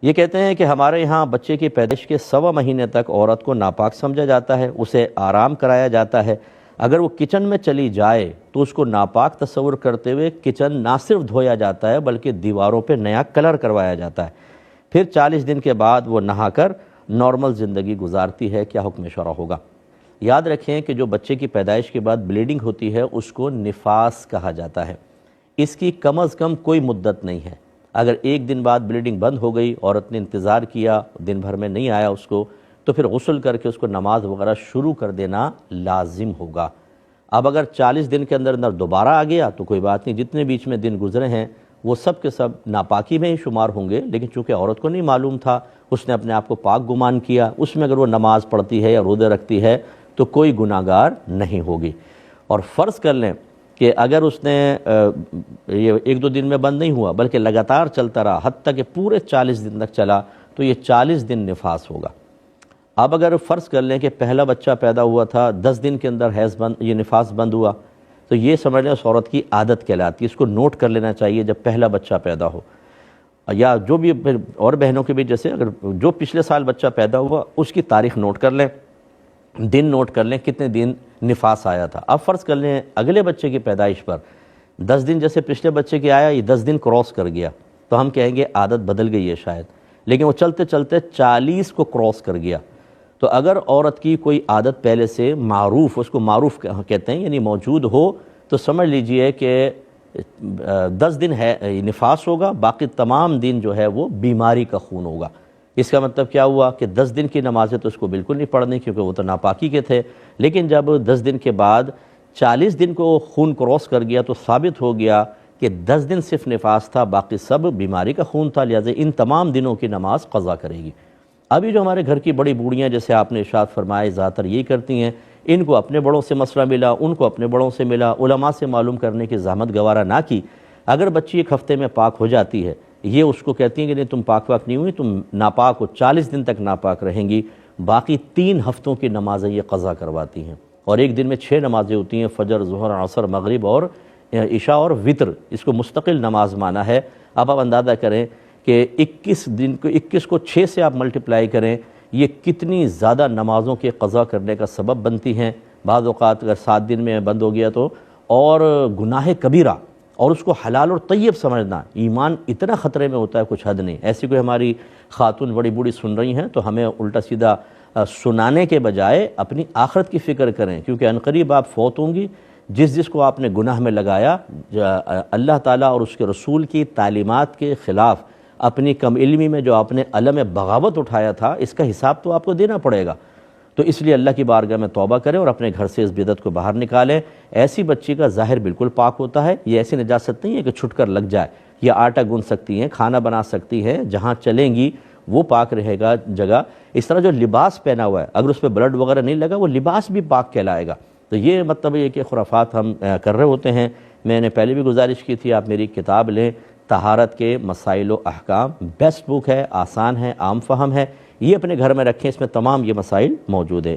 یہ کہتے ہیں کہ ہمارے یہاں بچے کی پیدائش کے 1.25 مہینے تک عورت کو ناپاک سمجھا جاتا ہے، اسے آرام کرایا جاتا ہے۔ اگر وہ کچن میں چلی جائے تو اس کو ناپاک تصور کرتے ہوئے کچن نہ صرف دھویا جاتا ہے بلکہ دیواروں پہ نیا کلر کروایا جاتا ہے۔ پھر 40 دن کے بعد وہ نہا کر نارمل زندگی گزارتی ہے۔ کیا حکم شرع ہوگا؟ یاد رکھیں کہ جو بچے کی پیدائش کے بعد بلیڈنگ ہوتی ہے اس کو نفاس کہا جاتا ہے۔ اس کی کم از کم کوئی مدت نہیں ہے۔ اگر 1 دن بعد بلیڈنگ بند ہو گئی، عورت نے انتظار کیا، دن بھر میں نہیں آیا اس کو، تو پھر غسل کر کے اس کو نماز وغیرہ شروع کر دینا لازم ہوگا۔ اب اگر 40 دن کے اندر دوبارہ آ گیا تو کوئی بات نہیں، جتنے بیچ میں دن گزرے ہیں وہ سب کے سب ناپاکی میں ہی شمار ہوں گے، لیکن چونکہ عورت کو نہیں معلوم تھا، اس نے اپنے آپ کو پاک گمان کیا، اس میں اگر وہ نماز پڑھتی ہے یا روزے رکھتی ہے تو کوئی گناہگار نہیں ہوگی۔ اور فرض کر لیں کہ اگر اس نے یہ 1-2 دن میں بند نہیں ہوا بلکہ لگاتار چلتا رہا حتیٰ کہ پورے 40 دن تک چلا تو یہ 40 دن نفاس ہوگا۔ اب اگر فرض کر لیں کہ پہلا بچہ پیدا ہوا تھا، 10 دن کے اندر یہ نفاس بند ہوا، تو یہ سمجھ لیں اس عورت کی عادت کہلاتی ہے، اس کو نوٹ کر لینا چاہیے جب پہلا بچہ پیدا ہو۔ یا جو بھی اور بہنوں کے بھی جیسے اگر جو پچھلے سال بچہ پیدا ہوا اس کی تاریخ نوٹ کر لیں، دن نوٹ کر لیں کتنے دن نفاس آیا تھا۔ اب فرض کر لیں اگلے بچے کی پیدائش پر 10 دن جیسے پچھلے بچے کے آیا، یہ 10 دن کراس کر گیا تو ہم کہیں گے عادت بدل گئی ہے شاید، لیکن وہ چلتے چلتے 40 کو کراس کر گیا تو اگر عورت کی کوئی عادت پہلے سے معروف، اس کو معروف کہتے ہیں، یعنی موجود ہو، تو سمجھ لیجئے کہ 10 دن ہے نفاس ہوگا، باقی تمام دن جو ہے وہ بیماری کا خون ہوگا۔ اس کا مطلب کیا ہوا کہ 10 دن کی نمازیں تو اس کو بالکل نہیں پڑھنی کیونکہ وہ تو ناپاکی کے تھے، لیکن جب 10 دن کے بعد 40 دن کو خون کراس کر گیا تو ثابت ہو گیا کہ 10 دن صرف نفاس تھا، باقی سب بیماری کا خون تھا، لہٰذا ان تمام دنوں کی نماز قضا کرے گی۔ ابھی جو ہمارے گھر کی بڑی بوڑھیاں جیسے آپ نے ارشاد فرمایا زیادہ تر یہی کرتی ہیں، ان کو اپنے بڑوں سے مسئلہ ملا، ان کو اپنے بڑوں سے ملا، علماء سے معلوم کرنے کی زحمت گوارہ نہ کی۔ اگر بچی 1 ہفتے میں پاک ہو جاتی ہے، یہ اس کو کہتی ہیں کہ نہیں تم پاک نہیں ہوئی، تم ناپاک ہو، 40 دن تک ناپاک رہیں گی، باقی 3 ہفتوں کی نمازیں یہ قضا کرواتی ہیں۔ اور 1 دن میں 6 نمازیں ہوتی ہیں، فجر، ظہر، عصر، مغرب اور عشاء اور وطر، اس کو مستقل نماز مانا ہے۔ اب آپ اندازہ کریں کہ 21 کو 6 سے آپ ملٹیپلائی کریں، یہ کتنی زیادہ نمازوں کے قضا کرنے کا سبب بنتی ہیں۔ بعض اوقات اگر 7 دن میں بند ہو گیا تو اور گناہ کبیرہ، اور اس کو حلال اور طیب سمجھنا، ایمان اتنا خطرے میں ہوتا ہے کچھ حد نہیں۔ ایسی کوئی ہماری خاتون بڑی بوڑھی سن رہی ہیں تو ہمیں الٹا سیدھا سنانے کے بجائے اپنی آخرت کی فکر کریں، کیونکہ عنقریب آپ فوت ہوں گی۔ جس کو آپ نے گناہ میں لگایا، اللہ تعالیٰ اور اس کے رسول کی تعلیمات کے خلاف اپنی کم علمی میں جو آپ نے علم بغاوت اٹھایا تھا، اس کا حساب تو آپ کو دینا پڑے گا۔ تو اس لیے اللہ کی بارگاہ میں توبہ کریں اور اپنے گھر سے اس بدعت کو باہر نکالیں۔ ایسی بچی کا ظاہر بالکل پاک ہوتا ہے، یہ ایسی نجاست نہیں ہے کہ چھٹ کر لگ جائے۔ یہ آٹا گون سکتی ہیں، کھانا بنا سکتی ہیں، جہاں چلیں گی وہ پاک رہے گا جگہ۔ اس طرح جو لباس پہنا ہوا ہے، اگر اس پہ بلڈ وغیرہ نہیں لگا وہ لباس بھی پاک کہلائے گا۔ تو یہ مطلب یہ کہ خرافات ہم کر رہے ہوتے ہیں۔ میں نے پہلے بھی گزارش کی تھی، آپ میری کتاب لیں، طہارت کے مسائل و احکام، بیسٹ بک ہے، آسان ہے، عام فہم ہے، یہ اپنے گھر میں رکھیں، اس میں تمام یہ مسائل موجود ہیں۔